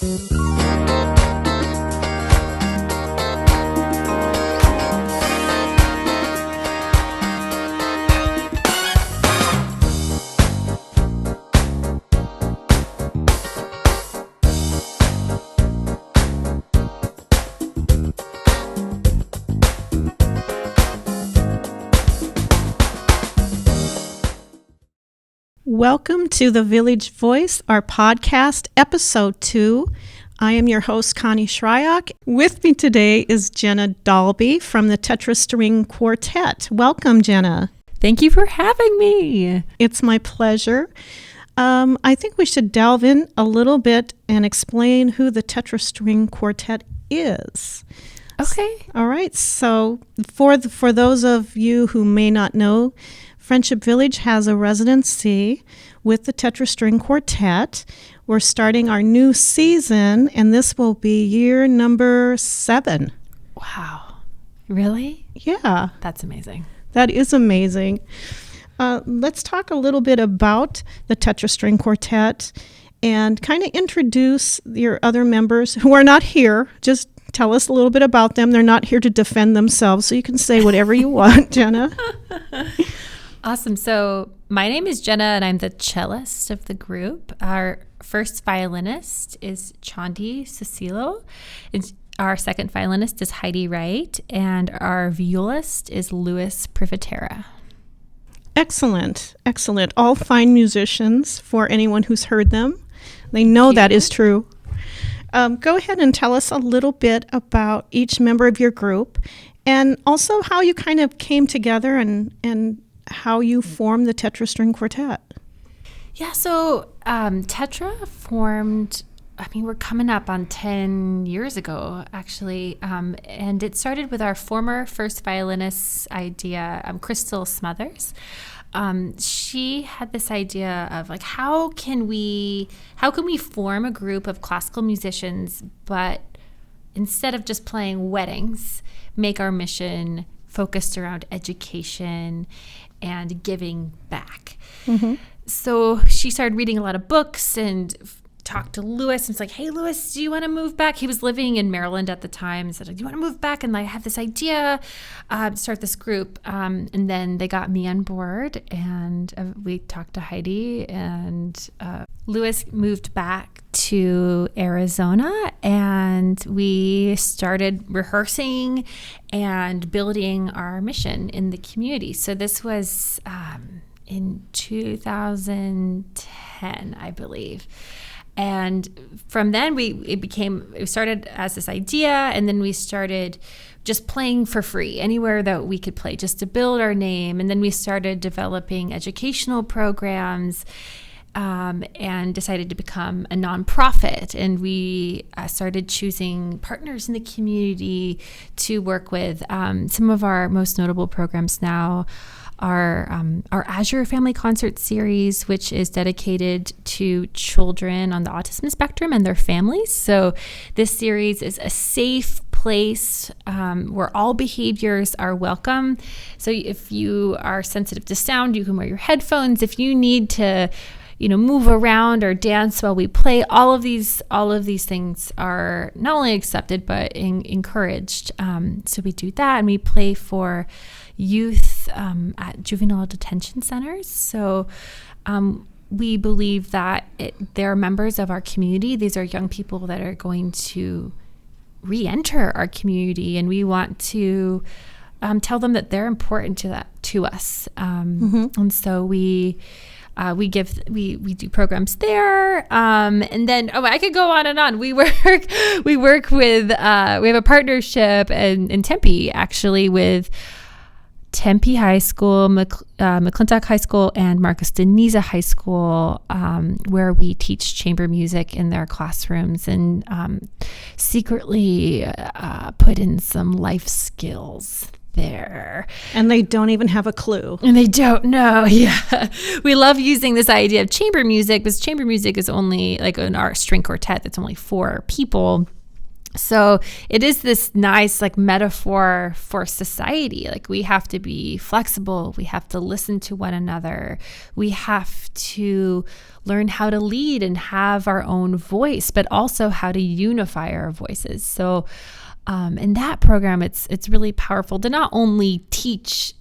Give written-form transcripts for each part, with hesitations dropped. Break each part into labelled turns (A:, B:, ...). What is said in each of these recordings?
A: Welcome to The Village Voice, our podcast, episode 2. I am your host, Connie Shryock. With me today is Jenna Dalbey from the Tetra String Quartet. Welcome, Jenna.
B: Thank you for having me.
A: It's my pleasure. I think we should delve in a little bit and explain who the Tetra String Quartet is.
B: Okay.
A: All right. So for those of you who may not know, Friendship Village has a residency with the Tetra String Quartet. We're starting our new season, and this will be year number 7.
B: Wow. Really?
A: Yeah.
B: That's amazing.
A: That is amazing. Let's talk a little bit about the Tetra String Quartet and kind of introduce your other members who are not here. Just tell us a little bit about them. They're not here to defend themselves, so you can say whatever you want, Jenna.
B: Awesome. So my name is Jenna, and I'm the cellist of the group. Our first violinist is Chandi Cecilo. Our second violinist is Heidi Wright, and our violist is Louis Privatera.
A: Excellent. Excellent. All fine musicians for anyone who's heard them. They know that is true. Go ahead and tell us a little bit about each member of your group and also how you kind of came together and how you formed the Tetra String Quartet.
B: Yeah, so Tetra formed, we're coming up on 10 years ago, actually, and it started with our former first violinist's idea, Crystal Smothers. She had this idea of like, how can we form a group of classical musicians, but instead of just playing weddings, make our mission focused around education and giving back. Mm-hmm. So she started reading a lot of books and talked to Louis and was like, hey, Louis, do you want to move back? He was living in Maryland at the time and said, do you want to move back? And I have this idea to start this group. And then they got me on board and we talked to Heidi and Louis moved back to Arizona and we started rehearsing and building our mission in the community. So this was in 2010, I believe. And from then it started as this idea, and then we started just playing for free anywhere that we could play just to build our name. And then we started developing educational programs and decided to become a nonprofit. And we started choosing partners in the community to work with. Some of our most notable programs now our Azure Family Concert Series, which is dedicated to children on the autism spectrum and their families. So this series is a safe place where all behaviors are welcome. So if you are sensitive to sound, you can wear your headphones. If you need to move around or dance while we play, all of these things are not only accepted but encouraged. So we do that, and we play for youth at juvenile detention centers. So we believe that they're members of our community. These are young people that are going to re-enter our community, and we want to tell them that they're important to us. And so we do programs there, and then I could go on and on. We work with we have a partnership in Tempe, actually, with Tempe High School, McClintock High School, and Marcus Deniza High School, where we teach chamber music in their classrooms and secretly put in some life skills there.
A: And they don't even have a clue.
B: And they don't know. Yeah. We love using this idea of chamber music, because chamber music is only, like in our string quartet, that's only 4 people. So it is this nice like metaphor for society. Like we have to be flexible. We have to listen to one another. We have to learn how to lead and have our own voice, but also how to unify our voices. So in that program, it's really powerful to not only teach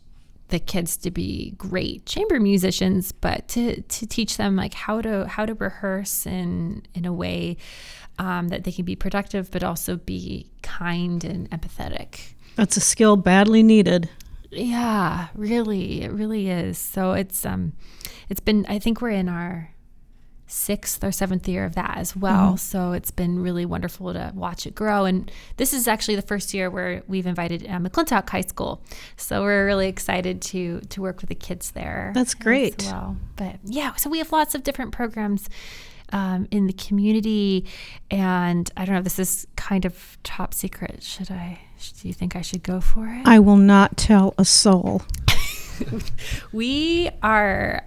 B: the kids to be great chamber musicians, but to teach them like how to rehearse in a way that they can be productive, but also be kind and empathetic.
A: That's a skill badly needed.
B: Yeah, really, it really is. So it's been, I think we're in our 6th or 7th year of that as well. So it's been really wonderful to watch it grow. And this is actually the first year where we've invited McClintock High School. So we're really excited to work with the kids there.
A: That's great.
B: As well. But yeah, so we have lots of different programs in the community. And I don't know if this is kind of top secret. Do you think I should go for it?
A: I will not tell a soul.
B: We are,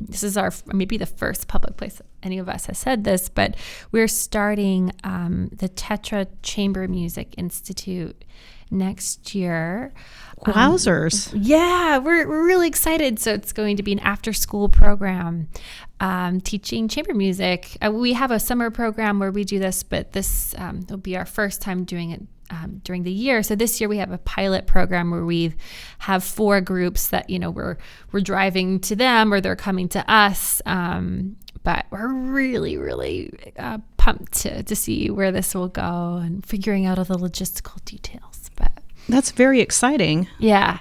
B: this is our, maybe the first public place any of us has said this, but we're starting the Tetra Chamber Music Institute next year.
A: Wowzers.
B: Yeah, we're really excited. So it's going to be an after-school program teaching chamber music. We have a summer program where we do this, but this will be our first time doing it during the year. So this year we have a pilot program where we have 4 groups that, we're driving to them or they're coming to us. But we're really, really pumped to see where this will go and figuring out all the logistical details. But
A: that's very exciting.
B: Yeah.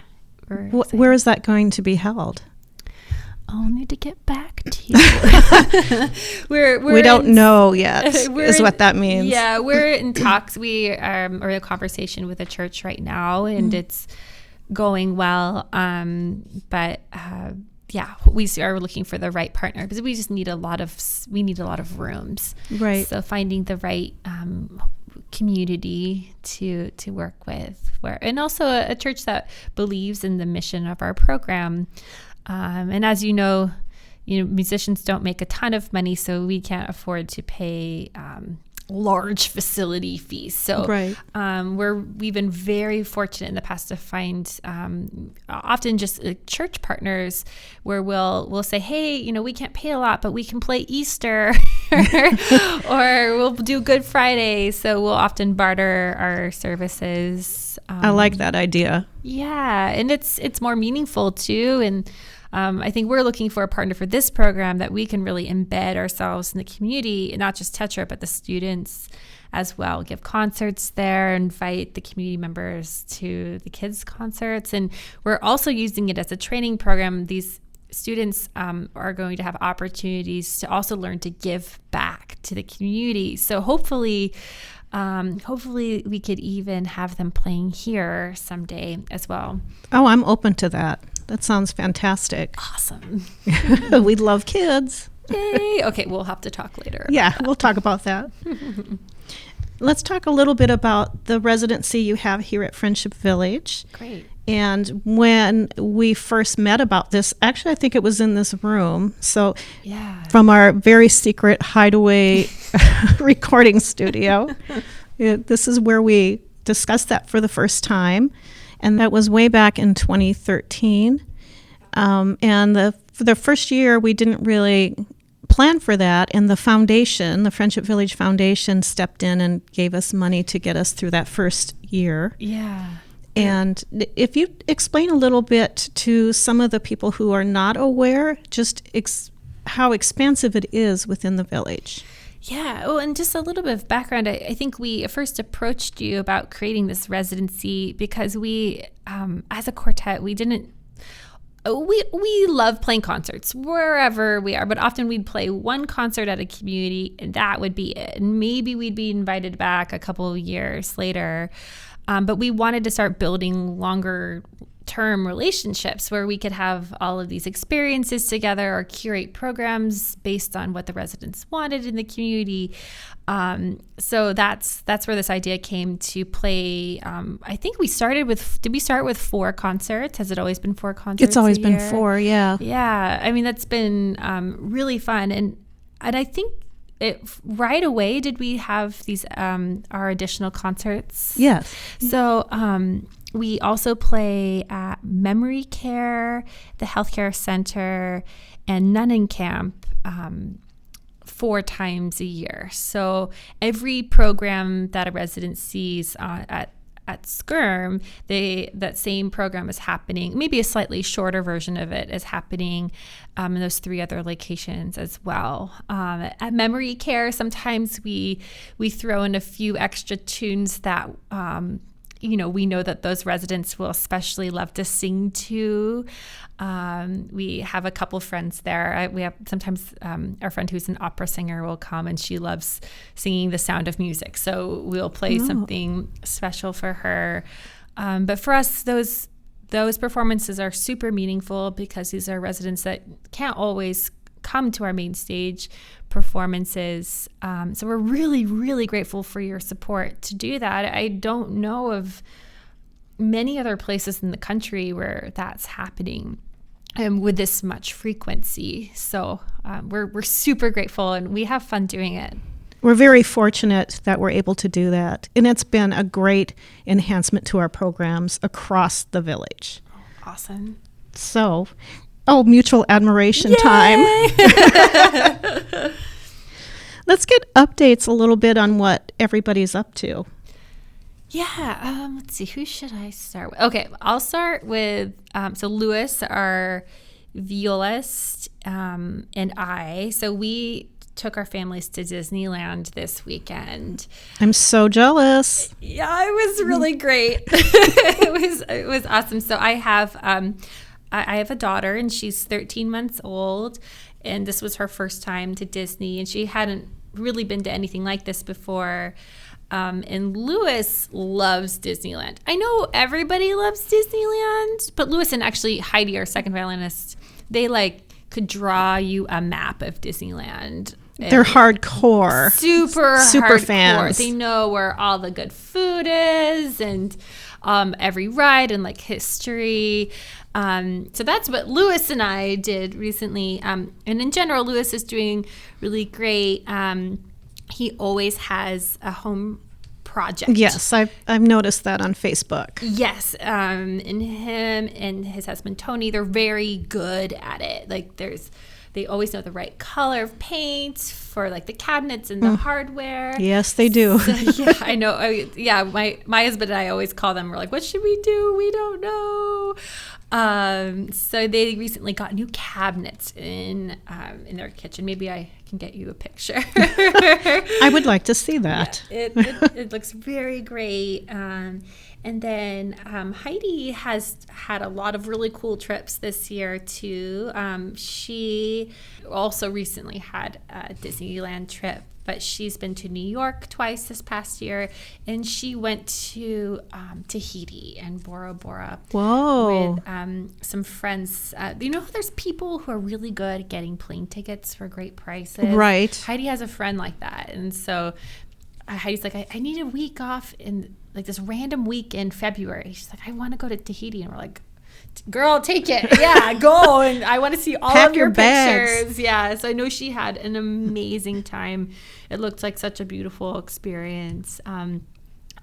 A: Where is that going to be held?
B: I'll need to get back to you.
A: we don't know yet, is what that means.
B: Yeah, we're in talks. We are in a conversation with a church right now, and it's going well. But we are looking for the right partner because we just need a lot of rooms.
A: Right.
B: So finding the right community to work with, and also a church that believes in the mission of our program. And as you know, musicians don't make a ton of money, so we can't afford to pay large facility fees. So
A: right.
B: We've been very fortunate in the past to find often just church partners where we'll say, hey, we can't pay a lot, but we can play Easter or we'll do Good Friday. So we'll often barter our services.
A: I like that idea.
B: Yeah, and it's more meaningful too. And I think we're looking for a partner for this program that we can really embed ourselves in the community, and not just Tetra, but the students as well. Give concerts there, invite the community members to the kids' concerts. And we're also using it as a training program. These students are going to have opportunities to also learn to give back to the community. So hopefully we could even have them playing here someday as well.
A: Oh, I'm open to that. That sounds fantastic.
B: Awesome.
A: We love kids.
B: Yay. Okay, we'll have to talk later.
A: Yeah, we'll talk about that. Let's talk a little bit about the residency you have here at Friendship Village.
B: Great.
A: And when we first met about this, actually, I think it was in this room. So from our very secret hideaway recording studio, this is where we discussed that for the first time. And that was way back in 2013. And for the first year, we didn't really plan for that. And the foundation, the Friendship Village Foundation, stepped in and gave us money to get us through that first year.
B: Yeah.
A: And if you explain a little bit to some of the people who are not aware, just how expansive it is within the village.
B: Yeah. Oh, and just a little bit of background. I think we first approached you about creating this residency because we, as a quartet, we love playing concerts wherever we are, but often we'd play one concert at a community and that would be it. And maybe we'd be invited back a couple of years later. But we wanted to start building longer term relationships where we could have all of these experiences together or curate programs based on what the residents wanted in the community. So that's where this idea came to play. I think we started did we start with 4 concerts? Has it always been 4 concerts?
A: It's always been 4, yeah.
B: Yeah. I mean, that's been really fun. And I think right away, did we have these our additional concerts?
A: Yes.
B: So we also play at Memory Care, the Healthcare Center, and Nunning Camp 4 times a year. So every program that a resident sees at SCRM, that same program is happening. Maybe a slightly shorter version of it is happening in those 3 other locations as well. At Memory Care, sometimes we throw in a few extra tunes that we know that those residents will especially love to sing to. We have a couple friends there. We have sometimes our friend who's an opera singer will come, and she loves singing The Sound of Music. So we'll play something special for her. But for us, those performances are super meaningful because these are residents that can't always come to our main stage performances. So we're really, really grateful for your support to do that. I don't know of many other places in the country where that's happening with this much frequency. So we're super grateful, and we have fun doing it.
A: We're very fortunate that we're able to do that. And it's been a great enhancement to our programs across the village.
B: Awesome.
A: So, mutual admiration time. Let's get updates a little bit on what everybody's up to.
B: Yeah. Let's see. Who should I start with? Okay. I'll start with, so Lewis, our violist, and I. So we took our families to Disneyland this weekend.
A: I'm so jealous.
B: Yeah, it was really great. It was awesome. So I have a daughter, and she's 13 months old, and this was her first time to Disney, and she hadn't really been to anything like this before. And Lewis loves Disneyland. I know everybody loves Disneyland, but Lewis and actually Heidi, our second violinist, they could draw you a map of Disneyland.
A: They're hardcore.
B: Super hardcore.
A: Fans.
B: They know where all the good food is, and every ride, and history. So that's what Lewis and I did recently. And in general, Lewis is doing really great. He always has a home project.
A: Yes, I've noticed that on Facebook.
B: Yes, and him and his husband Tony, they're very good at it. They always know the right color of paint for the cabinets and the hardware.
A: Yes, they do.
B: So, yeah, I know. My husband and I always call them. We're like, what should we do? We don't know. So they recently got new cabinets in their kitchen. Maybe I can get you a picture.
A: I would like to see that.
B: Yeah, it looks very great. And then Heidi has had a lot of really cool trips this year too. She also recently had a Disneyland trip, but she's been to New York twice this past year, and she went to Tahiti and Bora Bora.
A: Whoa.
B: With some friends. There's people who are really good at getting plane tickets for great prices.
A: Right.
B: Heidi has a friend like that, and so Heidi's like, I need a week off in this random week in February. She's like, I want to go to Tahiti, and we're like, girl, take it. Yeah, go. And I want to see all of your pictures.
A: Bags.
B: Yeah. So I know she had an amazing time. It looked like such a beautiful experience. And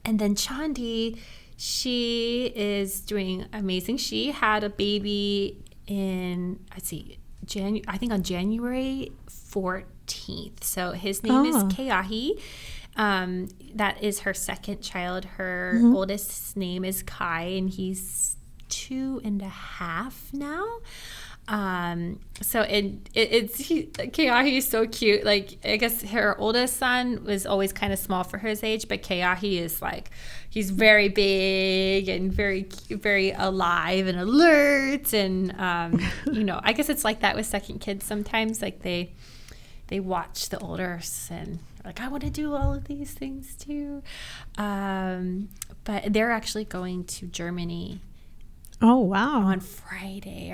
B: then Chandi, she is doing amazing. She had a baby in, I think on January 14th. So his name is Keahi. That is her second child. Her oldest name is Kai, and he's 2.5 now. So Keahi is so cute. I guess her oldest son was always kind of small for his age, but Keahi is he's very big and very, very alive and alert. And, I guess it's like that with second kids sometimes. They watch the olders and I want to do all of these things too. But they're actually going to Germany.
A: Oh, wow.
B: On Saturday.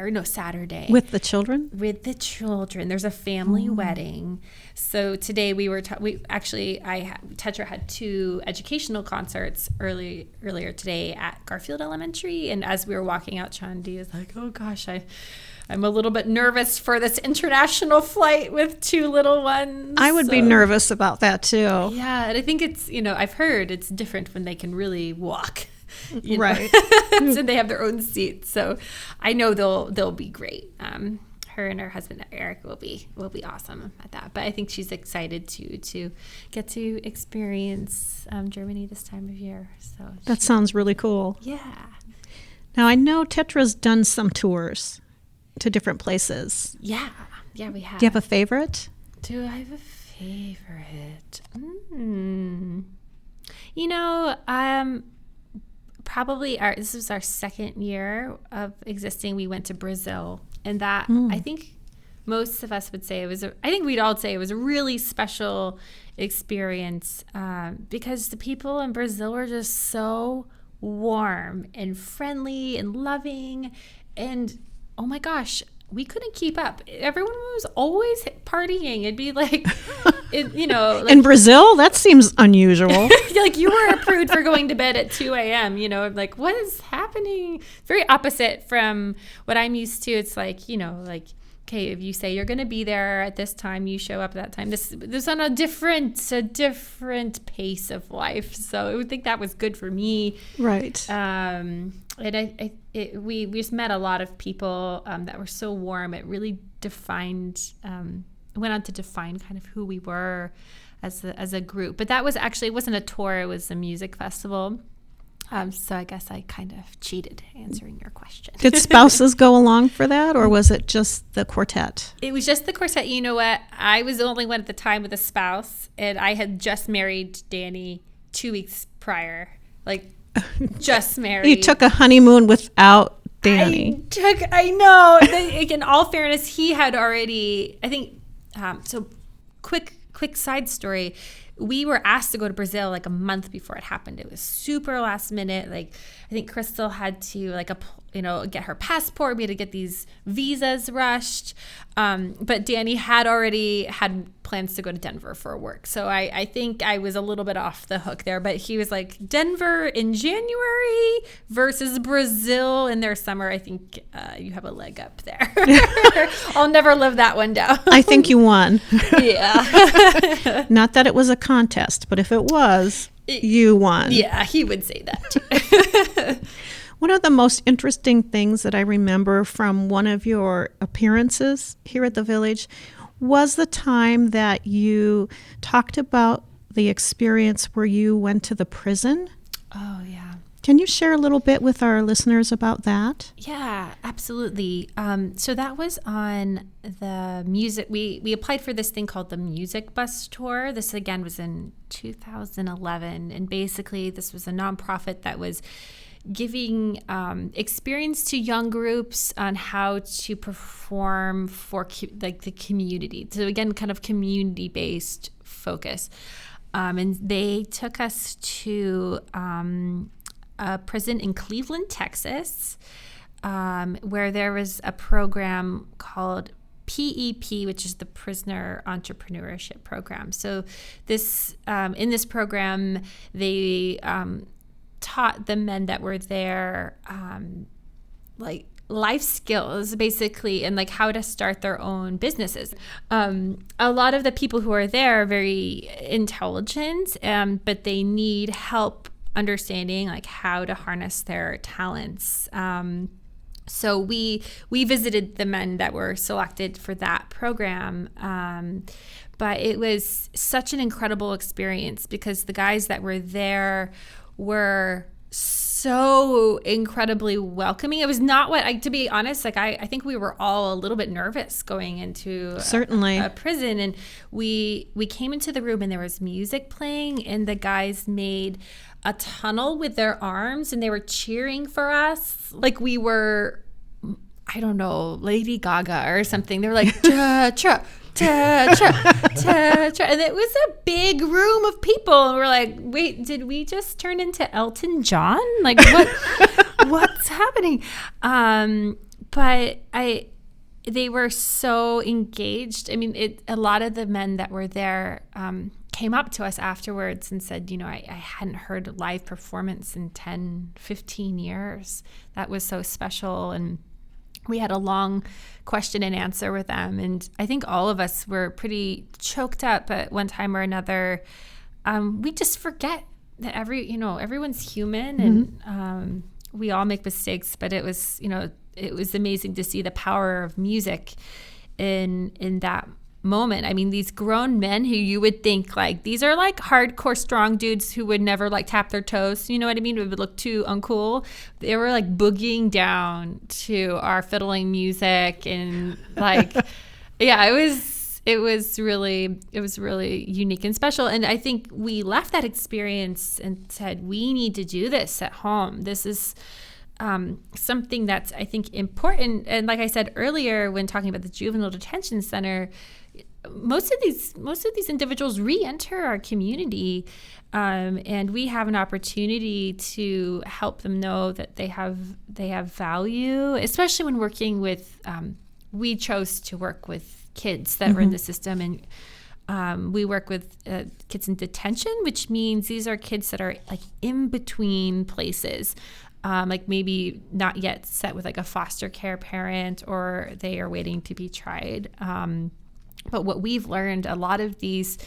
A: With the children?
B: With the children. There's a family wedding. So today Tetra had 2 educational concerts earlier today at Garfield Elementary. And as we were walking out, Chandi was like, oh gosh, I'm a little bit nervous for this international flight with 2 little ones.
A: I would be nervous about that too.
B: Yeah, and I think it's, I've heard it's different when they can really walk.
A: Right.
B: So they have their own seats. So I know they'll be great. Her and her husband Eric will be awesome at that. But I think she's excited to get to experience Germany this time of year. So
A: that sounds really cool.
B: Yeah.
A: Now I know Tetra's done some tours to different places.
B: Yeah, we have.
A: Do you have a favorite?
B: Do I have a favorite? Probably this was our second year of existing. We went to Brazil, and that I think most of us would say I think we'd all say it was a really special experience because the people in Brazil were just so warm and friendly and loving, and oh my gosh, we couldn't keep up. Everyone was always partying. It'd be like,
A: in Brazil, that seems unusual.
B: Like you were a prude for going to bed at 2 a.m. Like what is happening? Very opposite from what I'm used to. It's like, okay, if you say you're going to be there at this time, you show up at that time. This on a different pace of life. So I would think that was good for me.
A: Right.
B: And we just met a lot of people that were so warm. It really went on to define kind of who we were as a group. But that was actually, it wasn't a tour, it was a music festival. So I guess I kind of cheated answering your question.
A: Did spouses go along for that, or was it just the quartet?
B: It was just the quartet. You know what? I was the only one at the time with a spouse, and I had just married Danny 2 weeks prior. Like, just married.
A: You took a honeymoon without Danny.
B: I know. In all fairness, he had already, I think, so quick side story. We were asked to go to Brazil like a month before it happened. It was super last minute. Like, I think Crystal had to get her passport. We had to get these visas rushed. But Danny had already had plans to go to Denver for work. So I think I was a little bit off the hook there. But he was like, Denver in January versus Brazil in their summer. I think you have a leg up there. I'll never live that one down.
A: I think you won.
B: Yeah.
A: Not that it was a contest, but if it was, you won.
B: Yeah, he would say that too.
A: One of the most interesting things that I remember from one of your appearances here at the Village was the time that you talked about the experience where you went to the prison.
B: Oh, yeah.
A: Can you share a little bit with our listeners about that?
B: Yeah, absolutely. So that was on the music. We applied for this thing called the Music Bus Tour. This, again, was in 2011. And basically, this was a nonprofit that was giving experience to young groups on how to perform for the community. So again, kind of community-based focus. And they took us to a prison in Cleveland, Texas, where there was a program called PEP, which is the Prisoner Entrepreneurship Program. So this in this program, they taught the men that were there like life skills basically, and like how to start their own businesses. A lot of the people who are there are very intelligent, but they need help understanding like how to harness their talents. So we visited the men that were selected for that program, but it was such an incredible experience because the guys that were there were so incredibly welcoming. It was not to be honest, like I think we were all a little bit nervous going into
A: certainly
B: a prison, and we came into the room and there was music playing, and the guys made a tunnel with their arms and they were cheering for us like we were, I don't know, Lady Gaga or something. They were like Tetra, and it was a big room of people, and we're like, wait, did we just turn into Elton John? Like what's happening? But they were so engaged. I mean, a lot of the men that were there came up to us afterwards and said, I hadn't heard live performance in 10, 15 years. That was so special. And we had a long question and answer with them. And I think all of us were pretty choked up at one time or another. We just forget that everyone's human, and we all make mistakes, but it was amazing to see the power of music in that moment. I mean, these grown men who you would think like these are like hardcore strong dudes who would never like tap their toes, you know what I mean? It would look too uncool. They were like boogieing down to our fiddling music, and like, yeah, it was really unique and special. And I think we left that experience and said, we need to do this at home. This is something that's, I think, important. And like I said earlier, when talking about the juvenile detention center, most of these individuals re-enter our community, and we have an opportunity to help them know that they have value, especially when working with. We chose to work with kids that were in the system, and we work with kids in detention, which means these are kids that are like in between places. Like maybe not yet set with like a foster care parent, or they are waiting to be tried. But what we've learned, a lot of these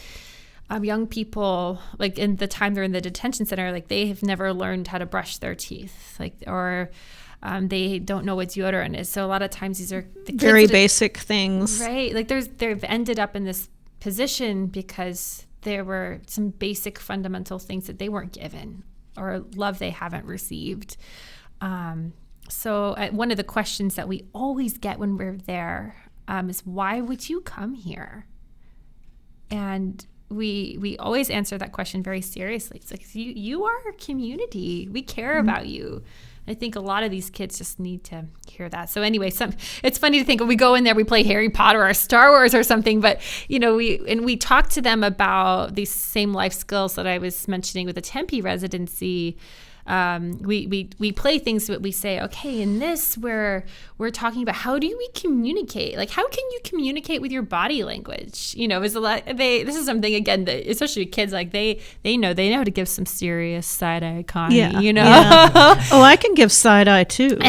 B: young people, like in the time they're in the detention center, like they have never learned how to brush their teeth, or they don't know what deodorant is. So a lot of times these are the kids
A: very basic things,
B: right? Like they've ended up in this position because there were some basic fundamental things that they weren't given, or love they haven't received. So one of the questions that we always get when we're there is, why would you come here? And we always answer that question very seriously. It's like, you are our community. We care about you. I think a lot of these kids just need to hear that. So anyway, it's funny to think when we go in there, we play Harry Potter or Star Wars or something, but we talk to them about these same life skills that I was mentioning with the Tempe residency. We play things that we say, okay, in this we're talking about how do we communicate? Like, how can you communicate with your body language? Is a lot. This is something, again, that especially kids, like they know how to give some serious side eye, Connie.
A: Yeah.
B: Yeah.
A: Oh, I can give side eye too.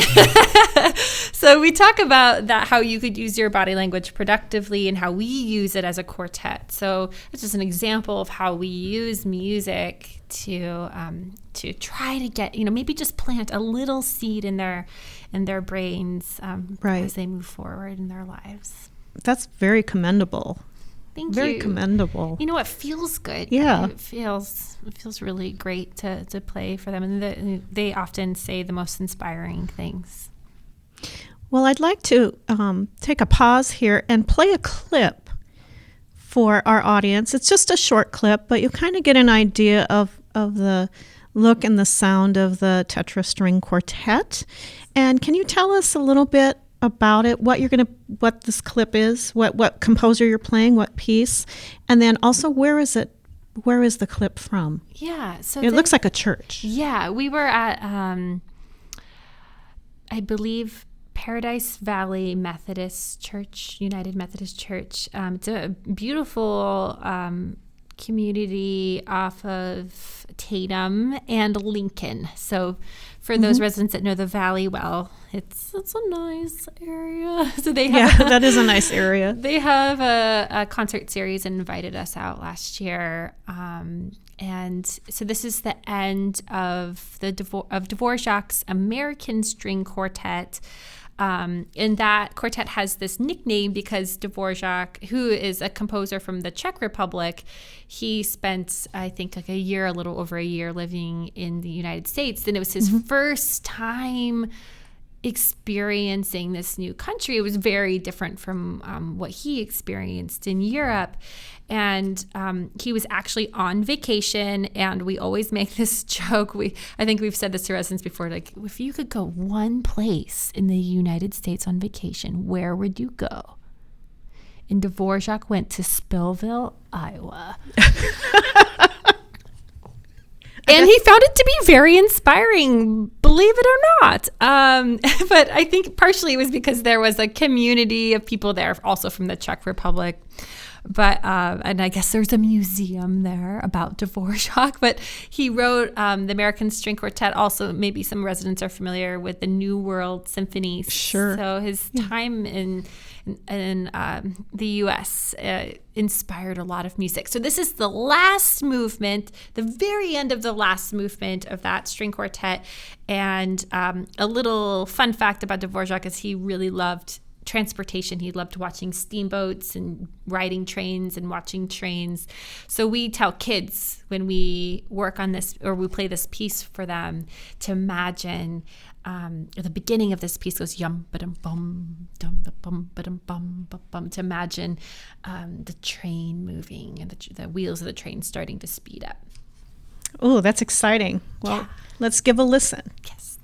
B: So we talk about that, how you could use your body language productively, and how we use it as a quartet. So it's just an example of how we use music to try to get, maybe just plant a little seed in their brains
A: right,
B: as they move forward in their lives.
A: That's very commendable.
B: Thank you.
A: Very commendable.
B: It feels good.
A: Yeah.
B: It feels really great to play for them. And they often say the most inspiring things.
A: Well, I'd like to take a pause here and play a clip for our audience. It's just a short clip, but you kind of get an idea of the look and the sound of the Tetra string quartet. And can you tell us a little bit about it, what this clip is, what composer you're playing, what piece, and then also where is the clip from?
B: Yeah, so
A: it looks like a church.
B: Yeah, we were at I believe Paradise Valley Methodist Church, United Methodist Church. It's a beautiful community off of Tatum and Lincoln. So for those residents that know the valley well, it's a nice area. So they have
A: that is a nice area.
B: They have a concert series and invited us out last year. And so this is the end of Dvorak's American String Quartet. And that quartet has this nickname because Dvorak, who is a composer from the Czech Republic, he spent, I think, like a little over a year living in the United States. And it was his first time experiencing this new country. It was very different from what he experienced in Europe. And he was actually on vacation, and we always make this joke. I think we've said this to residents before, like, if you could go one place in the United States on vacation, where would you go? And Dvorak went to Spillville, Iowa. And he found it to be very inspiring. believe it or not. But I think partially it was because there was a community of people there, also from the Czech Republic. But and I guess there's a museum there about Dvorak. But he wrote the American String Quartet. Also, maybe some residents are familiar with the New World Symphony.
A: Sure.
B: So his time in the U.S. Inspired a lot of music. So this is the last movement, the very end of the last movement of that string quartet. And a little fun fact about Dvorak is he really loved transportation. He loved watching steamboats and riding trains and watching trains. So we tell kids when we work on this or we play this piece for them to imagine the beginning of this piece goes yum ba-dum bum dum bum ba-dum bum bum, to imagine the train moving and the wheels of the train starting to speed up.
A: Oh, that's exciting. Well, let's give a listen.
B: Yes.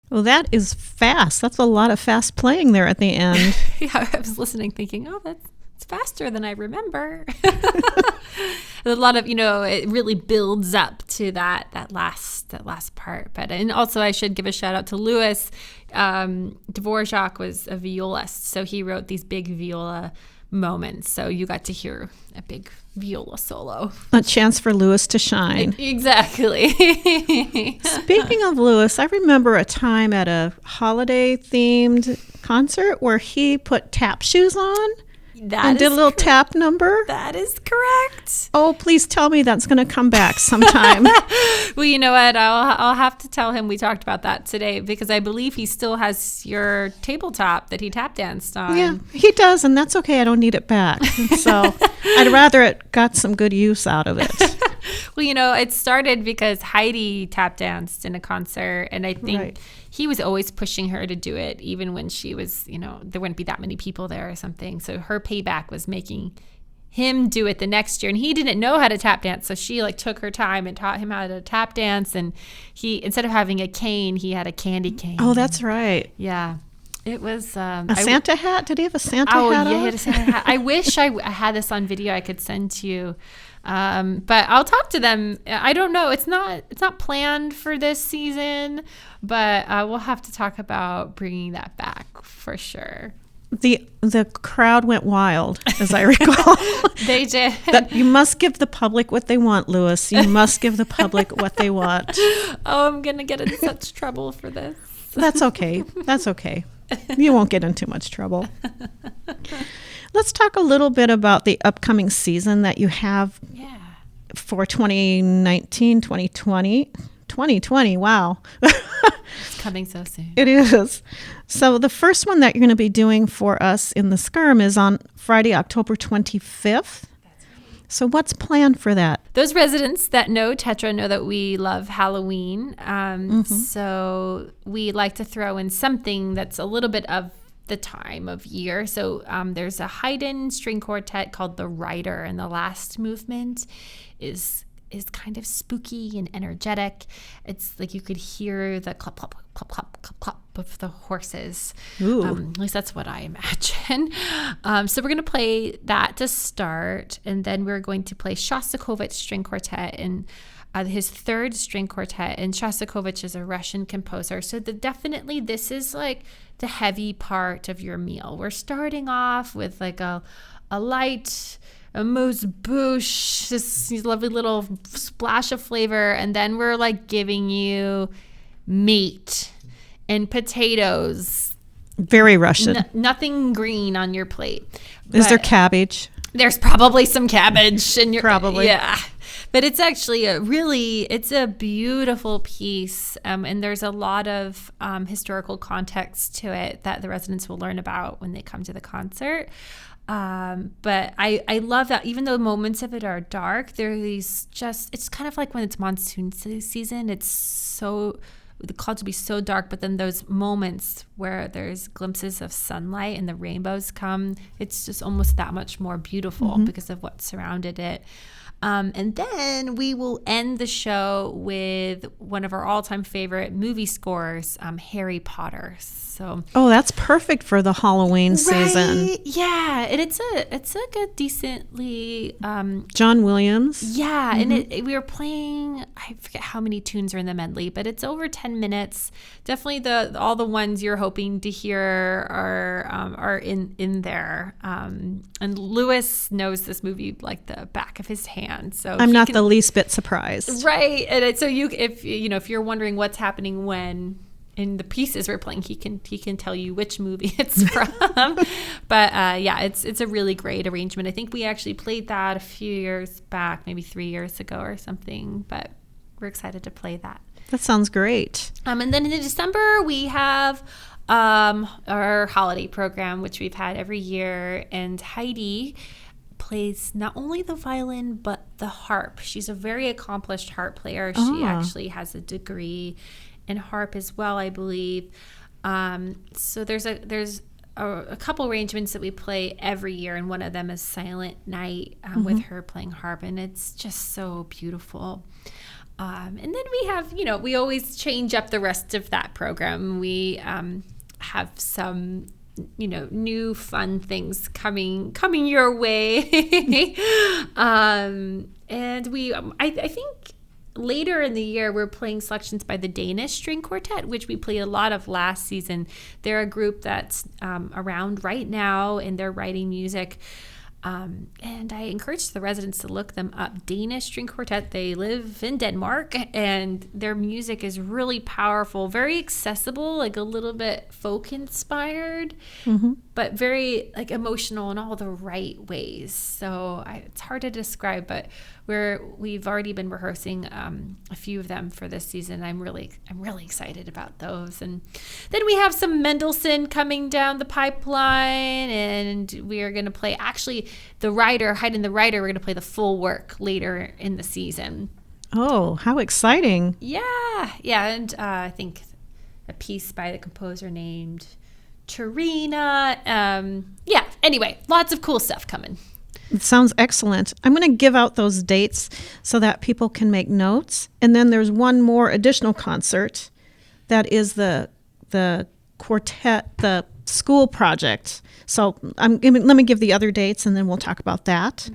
A: Well, that is fast. That's a lot of fast playing there at the end.
B: Yeah, I was listening thinking, oh, it's faster than I remember. A lot of, it really builds up to that last part. But and also I should give a shout out to Louis. Dvorak was a violist, so he wrote these big viola moments. So you got to hear a big viola solo.
A: A chance for Louis to shine.
B: Exactly.
A: Speaking of Louis, I remember a time at a holiday-themed concert where he put tap shoes on and did a little tap number.
B: That is correct.
A: Oh, please tell me that's going to come back sometime.
B: Well, you know what? I'll have to tell him we talked about that today because I believe he still has your tabletop that he tap danced on.
A: Yeah, he does, and that's okay. I don't need it back. So I'd rather it got some good use out of it.
B: Well, it started because Heidi tap danced in a concert, and I think he was always pushing her to do it, even when she was, there wouldn't be that many people there or something. So her payback was making him do it the next year, and he didn't know how to tap dance, so she took her time and taught him how to tap dance. And he, instead of having a cane, he had a candy cane.
A: Oh, that's right.
B: Yeah. It was
A: a Santa hat. Did he have a Santa hat on?
B: Oh, yeah, he had a Santa hat. I wish I had this on video. I could send to you. But I'll talk to them. I don't know. It's not planned for this season, but we'll have to talk about bringing that back for sure.
A: The crowd went wild, as I recall.
B: They did.
A: You must give the public what they want, Louis. You must give the public what they want.
B: Oh, I'm gonna get in such trouble for this.
A: That's okay. That's okay. You won't get in too much trouble. Let's talk a little bit about the upcoming season that you have for 2019, 2020. 2020, wow.
B: It's coming so soon.
A: It is. So the first one that you're going to be doing for us in the SCRM is on Friday, October 25th. So what's planned for that?
B: Those residents that know Tetra know that we love Halloween. So we like to throw in something that's a little bit of the time of year. So there's a Haydn string quartet called The Rider, and the last movement is kind of spooky and energetic. It's like you could hear the clop, clop, clop, clop, clop, clop of the horses. At least that's what I imagine. So we're going to play that to start, and then we're going to play Shostakovich string quartet and his third string quartet. And Shostakovich is a Russian composer. So definitely this is like the heavy part of your meal. We're starting off with like a light amuse bouche, this lovely little splash of flavor, and then we're like giving you meat and potatoes
A: Very Russian.
B: Nothing green on your plate.
A: Is there cabbage?
B: There's probably some cabbage in your
A: Probably.
B: Yeah. But it's actually it's a beautiful piece, and there's a lot of historical context to it that the residents will learn about when they come to the concert. But I love that even though moments of it are dark, there are these it's kind of like when it's monsoon season, the clouds will be so dark, but then those moments where there's glimpses of sunlight and the rainbows come, it's just almost that much more beautiful because of what surrounded it. And then we will end the show with one of our all-time favorite movie scores, Harry Potter. So,
A: that's perfect for the Halloween season.
B: Yeah, and it's like a decently
A: John Williams.
B: Yeah, and we were playing, I forget how many tunes are in the medley, but it's over 10 minutes. Definitely all the ones you're hoping to hear are in there. And Lewis knows this movie like the back of his hand. So
A: I'm not the least bit surprised.
B: Right. And so if you're wondering what's happening when in the pieces we're playing, he can tell you which movie it's from. But it's a really great arrangement. I think we actually played that a few years back, maybe 3 years ago or something, but we're excited to play that.
A: That sounds great.
B: And then in December we have our holiday program, which we've had every year, and Heidi plays not only the violin but the harp. She's a very accomplished harp player. She actually has a degree in harp as well, I believe. So there's a couple arrangements that we play every year, and one of them is Silent Night with her playing harp, and it's just so beautiful. And then we have, we always change up the rest of that program. We have some new fun things coming your way. And I think later in the year, we're playing selections by the Danish String Quartet, which we played a lot of last season. They're a group that's around right now, and they're writing music. And I encourage the residents to look them up. Danish String Quartet. They live in Denmark, and their music is really powerful, very accessible, like a little bit folk inspired, but very like emotional in all the right ways. So it's hard to describe, but we've already been rehearsing a few of them for this season. I'm really excited about those. And then we have some Mendelssohn coming down the pipeline, and we are going to play actually Haydn the Rider. We're going to play the full work later in the season.
A: Oh, how exciting.
B: Yeah, and I think a piece by the composer named Tarina. Anyway, lots of cool stuff coming.
A: It sounds excellent. I'm going to give out those dates so that people can make notes. And then there's one more additional concert that is the quartet, the school project. So let me give the other dates, and then we'll talk about that.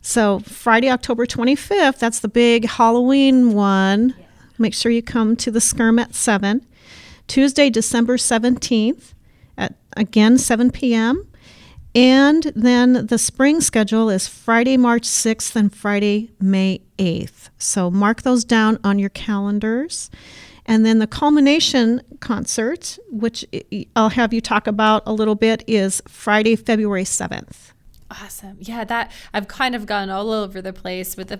A: So Friday, October 25th, that's the big Halloween one. Yeah. Make sure you come to the Skirm at 7. Tuesday, December 17th at, again, 7 p.m. And then the spring schedule is Friday, March 6th and Friday, May 8th. So mark those down on your calendars. And then the culmination concert, which I'll have you talk about a little bit, is Friday, February 7th.
B: Awesome. Yeah, that I've kind of gone all over the place with the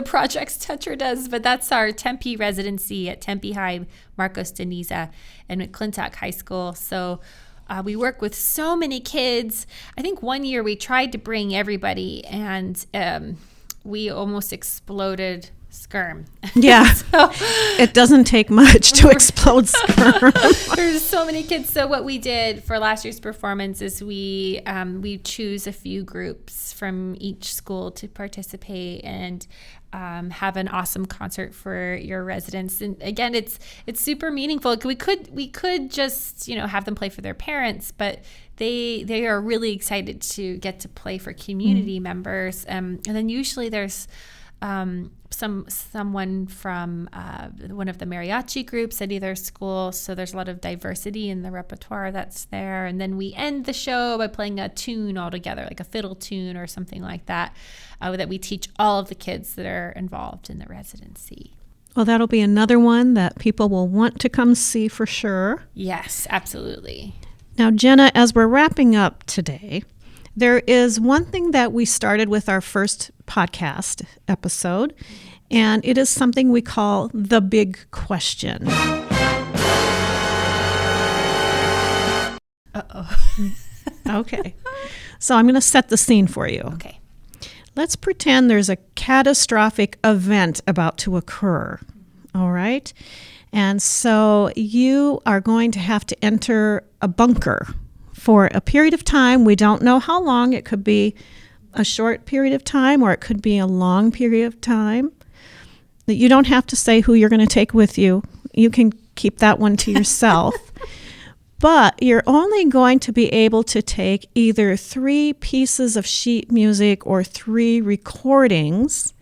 B: projects Tetra does, but that's our Tempe residency at Tempe High, Marcos Deniza, and McClintock High School. So we work with so many kids. I think one year we tried to bring everybody, and we almost exploded Skirm.
A: Yeah,
B: so,
A: it doesn't take much to explode Skirm.
B: There's so many kids. So what we did for last year's performance is we choose a few groups from each school to participate and have an awesome concert for your residents. And again, it's super meaningful. We could just have them play for their parents, but they are really excited to get to play for community members. And then usually there's someone from one of the mariachi groups at either school, so there's a lot of diversity in the repertoire that's there. And then we end the show by playing a tune all together, like a fiddle tune or something like that, that we teach all of the kids that are involved in the residency.
A: Well, that'll be another one that people will want to come see for sure.
B: Yes, absolutely.
A: Now, Jenna, as we're wrapping up today, there is one thing that we started with our first podcast episode, and it is something we call the big question.
B: Uh-oh.
A: Okay. So I'm going to set the scene for you.
B: Okay.
A: Let's pretend there's a catastrophic event about to occur. All right? And so you are going to have to enter a bunker for a period of time. We don't know how long. It could be a short period of time or it could be a long period of time. You don't have to say who you're going to take with you. You can keep that one to yourself. But you're only going to be able to take either 3 pieces of sheet music or 3 recordings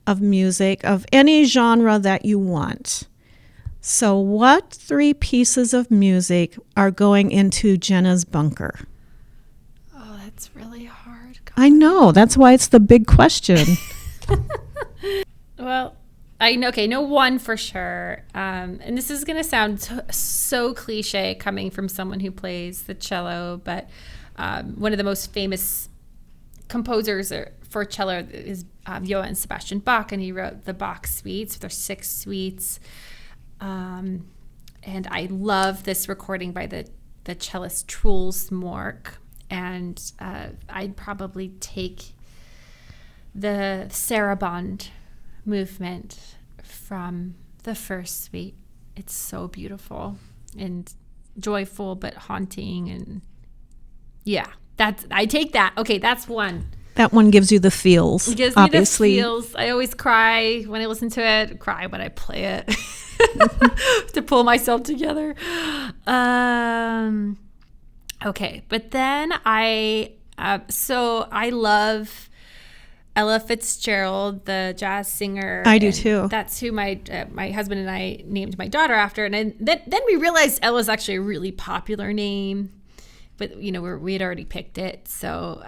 A: of music of any genre that you want. So what 3 pieces of music are going into Jenna's bunker?
B: Oh, that's really hard. God.
A: I know. That's why it's the big question.
B: Well, I know one for sure. And this is going to sound so cliche coming from someone who plays the cello, but one of the most famous composers for cello is Johann Sebastian Bach, and he wrote the Bach suites. There's 6 suites. And I love this recording by the cellist Truls Mork. And I'd probably take the Sarabande movement from the first suite. It's so beautiful and joyful but haunting, and I take that. Okay, that's one.
A: That one gives you the feels.
B: It gives
A: obviously.
B: me the feels. I always cry when I listen to it, cry when I play it to pull myself together. Okay, but then I love Ella Fitzgerald, the jazz singer.
A: I do too.
B: That's who my husband and I named my daughter after. And then we realized Ella's actually a really popular name, but we had already picked it. So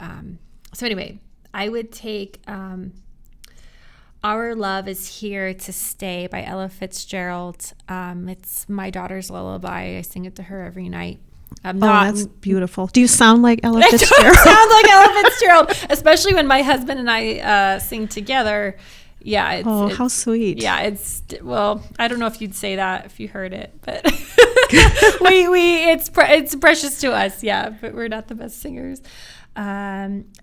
B: anyway, I would take Our Love Is Here to Stay by Ella Fitzgerald. It's my daughter's lullaby. I sing it to her every night.
A: That's beautiful. Do you sound like Ella
B: I
A: Fitzgerald?
B: don't sound like Ella Fitzgerald, especially when my husband and I sing together. Yeah.
A: How sweet.
B: Yeah. I don't know if you'd say that if you heard it, but it's precious to us. Yeah. But we're not the best singers. And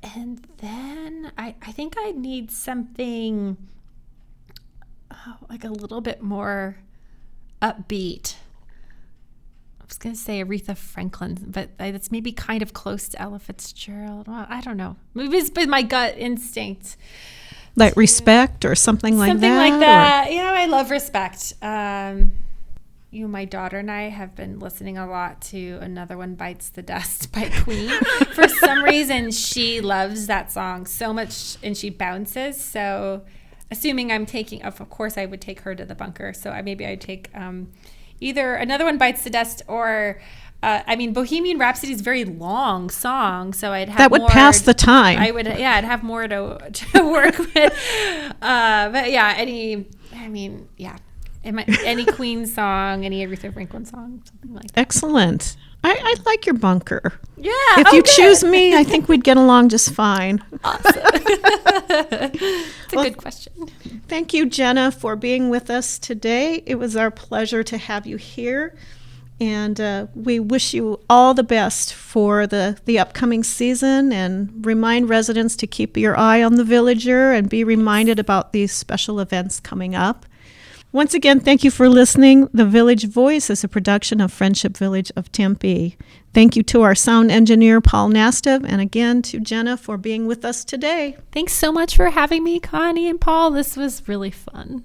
B: then I think I need something like a little bit more upbeat. I was going to say Aretha Franklin, but that's maybe kind of close to Ella Fitzgerald. Well, I don't know. Maybe it's been my gut instinct.
A: Like Respect or something like that?
B: Something like that. I love Respect. My daughter and I have been listening a lot to Another One Bites the Dust by Queen. For some reason, she loves that song so much, and she bounces. So assuming I'm taking, of course, I would take her to the bunker. So maybe I'd take... either Another One Bites the Dust or, Bohemian Rhapsody is a very long song, so I'd have
A: that would
B: more
A: pass the time.
B: I'd have more to work with. Any Queen song, any Aretha Franklin song, something like that.
A: Excellent. I like your bunker.
B: Yeah.
A: If you choose me, I think we'd get along just fine.
B: Awesome. It's a good question.
A: Thank you, Jenna, for being with us today. It was our pleasure to have you here. And we wish you all the best for the upcoming season, and remind residents to keep your eye on the Villager and be reminded about these special events coming up. Once again, thank you for listening. The Village Voice is a production of Friendship Village of Tempe. Thank you to our sound engineer, Paul Nastev, and again to Jenna for being with us today.
B: Thanks so much for having me, Connie and Paul. This was really fun.